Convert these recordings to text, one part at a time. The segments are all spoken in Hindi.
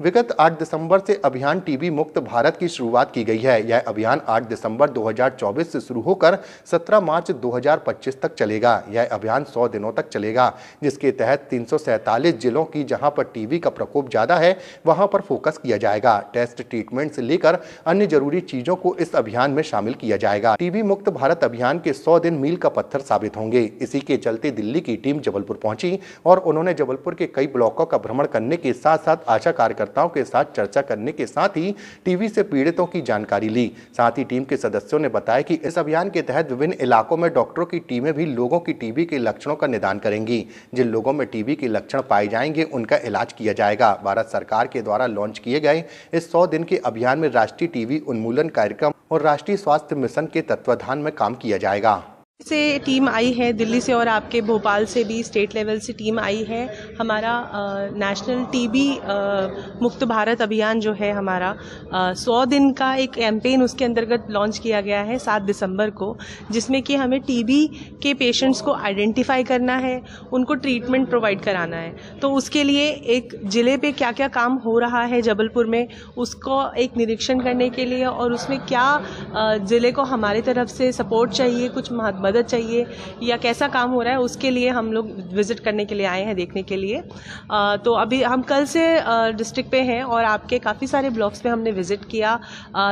विगत 8 दिसंबर से अभियान टीबी मुक्त भारत की शुरुआत की गई है। यह अभियान 8 दिसंबर 2024 से शुरू होकर 17 मार्च 2025 तक चलेगा। यह अभियान 100 दिनों तक चलेगा, जिसके तहत 347 जिलों की जहां पर टीबी का प्रकोप ज्यादा है वहां पर फोकस किया जाएगा। टेस्ट, ट्रीटमेंट से लेकर अन्य जरूरी चीजों को इस अभियान में शामिल किया जाएगा। टीबी मुक्त भारत अभियान के 100 दिन मील का पत्थर साबित होंगे। इसी के चलते दिल्ली की टीम जबलपुर पहुंची और उन्होंने जबलपुर के कई ब्लॉकों का भ्रमण करने के साथ साथ आशा कार्यकर्ताओं के साथ चर्चा करने के साथ ही टीबी से पीड़ितों की जानकारी ली। साथ ही टीम के सदस्यों ने बताया कि इस अभियान के तहत विभिन्न इलाकों में डॉक्टरों की टीमें भी लोगों की टीबी के लक्षणों का निदान करेंगी। जिन लोगों में टीबी के लक्षण पाए जाएंगे उनका इलाज किया जाएगा। भारत सरकार के द्वारा लॉन्च किए गए इस 100 दिन के अभियान में राष्ट्रीय टीबी उन्मूलन कार्यक्रम और राष्ट्रीय स्वास्थ्य मिशन के तत्वाधान में काम किया जाएगा। से टीम आई है दिल्ली से और आपके भोपाल से भी स्टेट लेवल से टीम आई है। हमारा नेशनल टीबी मुक्त भारत अभियान जो है हमारा 100 दिन का एक कैंपेन उसके अंतर्गत लॉन्च किया गया है 7 दिसंबर को, जिसमें कि हमें टीबी के पेशेंट्स को आइडेंटिफाई करना है, उनको ट्रीटमेंट प्रोवाइड कराना है। तो उसके लिए एक ज़िले पे क्या क्या काम हो रहा है जबलपुर में, उसको एक निरीक्षण करने के लिए और उसमें क्या ज़िले को हमारी तरफ से सपोर्ट चाहिए, कुछ मदद चाहिए या कैसा काम हो रहा है, उसके लिए हम लोग विजिट करने के लिए आए हैं, देखने के लिए। तो अभी हम कल से डिस्ट्रिक्ट पे हैं और आपके काफ़ी सारे ब्लॉक्स पे हमने विजिट किया,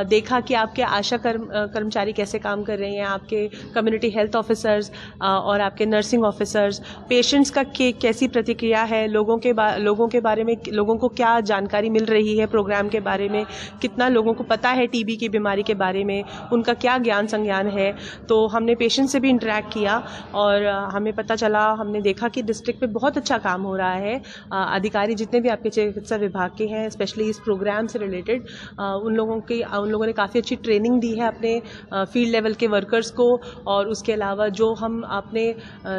देखा कि आपके आशा कर्मचारी कैसे काम कर रहे हैं, आपके कम्युनिटी हेल्थ ऑफिसर्स और आपके नर्सिंग ऑफिसर्स, पेशेंट्स का कैसी प्रतिक्रिया है, लोगों के बारे में लोगों को क्या जानकारी मिल रही है प्रोग्राम के बारे में, कितना लोगों को पता है टीबी की बीमारी के बारे में, उनका क्या ज्ञान संज्ञान है। तो हमने पेशेंट से भी इंटरेक्ट किया और हमें पता चला, हमने देखा कि डिस्ट्रिक्ट में बहुत अच्छा काम हो रहा है। अधिकारी जितने भी आपके चिकित्सा विभाग के हैं, स्पेशली इस प्रोग्राम से रिलेटेड, उन लोगों ने काफ़ी अच्छी ट्रेनिंग दी है अपने फील्ड लेवल के वर्कर्स को। और उसके अलावा जो हम अपने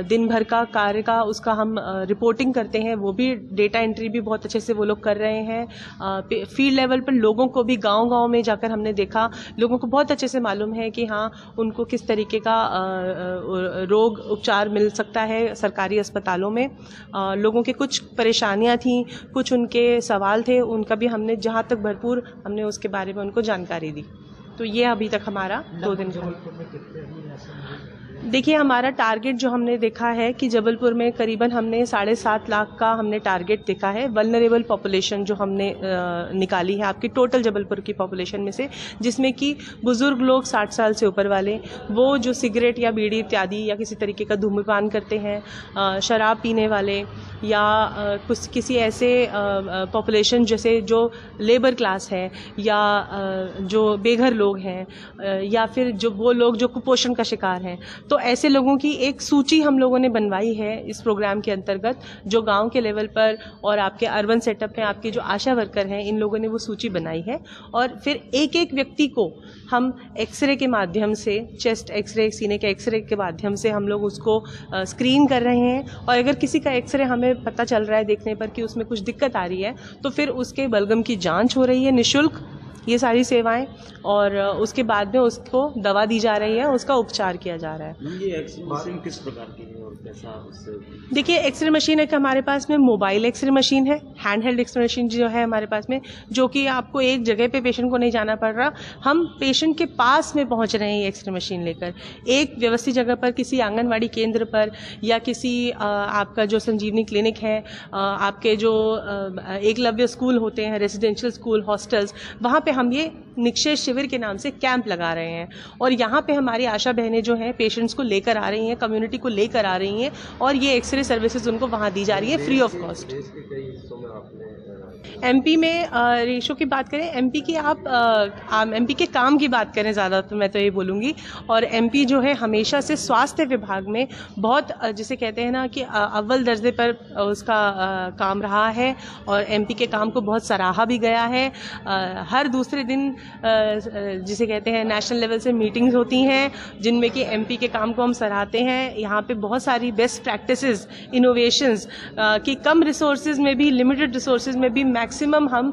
दिन भर का कार्य का उसका हम रिपोर्टिंग करते हैं, वो भी डेटा एंट्री भी बहुत अच्छे से वो लोग कर रहे हैं। फील्ड लेवल पर लोगों को भी गाँव में जाकर हमने देखा, लोगों को बहुत अच्छे से मालूम है कि हाँ उनको किस तरीके का रोग उपचार मिल सकता है सरकारी अस्पतालों में। लोगों के कुछ परेशानियां थी, कुछ उनके सवाल थे, उनका भी हमने जहां तक भरपूर हमने उसके बारे में उनको जानकारी दी। तो ये अभी तक हमारा 2 दिन का। देखिए, हमारा टारगेट जो हमने देखा है कि जबलपुर में करीबन हमने 7.5 लाख का हमने टारगेट देखा है। वल्नरेबल पॉपुलेशन जो हमने निकाली है आपकी टोटल जबलपुर की पॉपुलेशन में से, जिसमें कि बुजुर्ग लोग 60 साल से ऊपर वाले, वो जो सिगरेट या बीड़ी इत्यादि या किसी तरीके का धूम्रपान करते हैं, शराब पीने वाले या कुछ किसी ऐसे पॉपुलेशन जैसे जो लेबर क्लास है या जो बेघर लोग हैं या फिर जो वो लोग जो कुपोषण का शिकार हैं, तो ऐसे लोगों की एक सूची हम लोगों ने बनवाई है इस प्रोग्राम के अंतर्गत। जो गांव के लेवल पर और आपके अर्बन सेटअप में आपके जो आशा वर्कर हैं, इन लोगों ने वो सूची बनाई है और फिर एक एक व्यक्ति को हम एक्सरे के माध्यम से, चेस्ट एक्सरे, सीने के एक्सरे के माध्यम से हम लोग उसको स्क्रीन कर रहे हैं। और अगर किसी का एक्सरे हमें पता चल रहा है देखने पर कि उसमें कुछ दिक्कत आ रही है, तो फिर उसके बलगम की जांच हो रही है निःशुल्क, ये सारी सेवाएं, और उसके बाद में उसको दवा दी जा रही है, उसका उपचार किया जा रहा है। ये एक्सरे मशीन किस प्रकार की है और कैसा उससे? देखिए, एक्सरे मशीन एक हमारे पास में मोबाइल एक्सरे मशीन है, हैंड हेल्ड एक्सरे मशीन जो है हमारे पास में, जो कि आपको एक जगह पे पेशेंट को नहीं जाना पड़ रहा, हम पेशेंट के पास में पहुंच रहे हैं ये एक्सरे मशीन लेकर। एक व्यवस्थित जगह पर, किसी आंगनवाड़ी केंद्र पर या किसी आपका जो संजीवनी क्लिनिक है, आपके जो एकलव्य स्कूल होते हैं, रेजिडेंशियल स्कूल, हॉस्टल्स, वहाँ पे हम ये निक्षय शिविर के नाम से कैंप लगा रहे हैं। और यहाँ पे हमारी आशा बहनें जो हैं पेशेंट्स को लेकर आ रही हैं, कम्युनिटी को लेकर आ रही हैं और ये एक्सरे सर्विसेज उनको वहाँ दी जा रही है फ्री ऑफ कॉस्ट। एमपी में रेशो की बात करें, एमपी की आप एमपी के काम की बात करें ज़्यादा, तो मैं तो ये बोलूँगी। और एमपी जो है हमेशा से स्वास्थ्य विभाग में बहुत, जिसे कहते हैं ना कि अव्वल दर्जे पर उसका काम रहा है और एमपी के काम को बहुत सराहा भी गया है। हर दूसरे दिन जिसे कहते हैं नेशनल लेवल से मीटिंग्स होती हैं जिनमें कि एमपी के काम को हम सराहते हैं। यहाँ पे बहुत सारी बेस्ट प्रैक्टिसेस, इनोवेशंस कि कम रिसोर्सेज में भी, लिमिटेड रिसोर्सेज में भी मैक्सिमम हम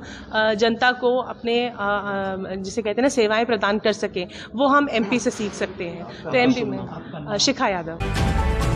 जनता को अपने जिसे कहते हैं ना सेवाएं प्रदान कर सकें, वो हम एमपी से सीख सकते हैं। तो एमपी में शिखा यादव।